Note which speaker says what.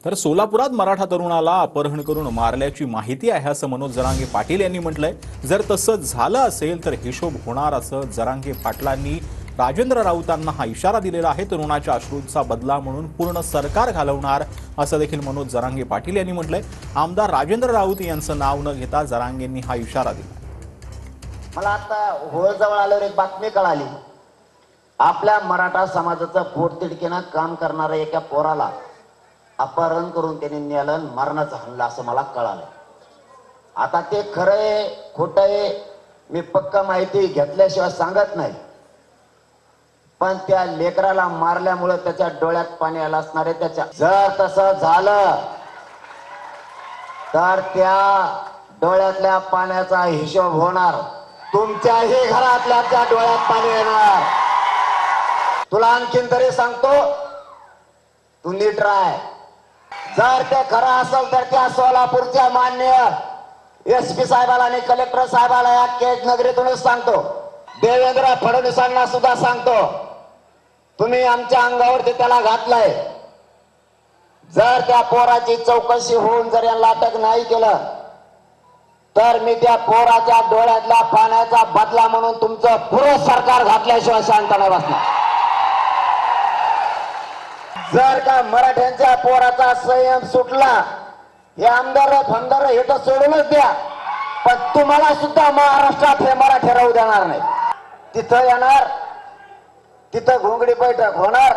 Speaker 1: तर सोलापुरात मराठा तरुणाला अपहरण करून मारल्याची माहिती आहे असं मनोज जरांगे पाटील यांनी म्हटलंय। जर तसं झालं असेल तर हिशोब होणार असं जरांगे पाटलांनी राजेंद्र राऊतांना हा इशारा दिलेला आहे। तरुणाच्या अश्रूंचा बदला म्हणून पूर्ण सरकार घालवणार असं देखील मनोज जरांगे पाटील यांनी म्हटलंय। आमदार राजेंद्र राऊत यांचं नाव न घेता जरांगेंनी हा इशारा दिला।
Speaker 2: मला आता होळजवळ आल्यावर एक बातमी कळाली, आपल्या मराठा समाजाचं पोटतिडकीनं काम करणाऱ्या एका पोराला अपहरण करून त्यांनी नेलं, मरणाचं हल्ला असं मला कळालं। आता ते खरं आहे खोटं आहे मी पक्का माहिती घेतल्याशिवाय सांगत नाही, पण त्या लेकराला मारल्यामुळे त्याच्या डोळ्यात पाणी आलं असणार आहे। त्याच्या जर तसं झालं तर त्या डोळ्यातल्या पाण्याचा हिशोब होणार, तुमच्याही घरातल्या त्या डोळ्यात पाणी येणार। तुला आणखीन तरी सांगतो, तू नीट राह। जर ते खरं असेल तर त्या सोलापूरच्या माननीय SP साहेबाला आणि कलेक्टर साहेबाला या केज नगरीतूनच सांगतो, देवेंद्र फडणवीसांना सुद्धा सांगतो, तुम्ही आमच्या अंगावरती त्याला घातलंय। जर त्या पोराची चौकशी होऊन जर याला अटक नाही केलं तर मी त्या पोराच्या डोळ्यातल्या पाण्याचा बदला म्हणून तुमचं पुरं सरकार घातल्याशिवाय शांत नाही बसणार। जर का मराठ्यांच्या पोराचा संयम सुटला, हे आमदार फंदार हे तर सोडूनच द्या, पण तुम्हाला सुद्धा महाराष्ट्रात हे मराठी राहू देणार नाही। तिथं येणार, तिथं घोंगडी बैठक होणार,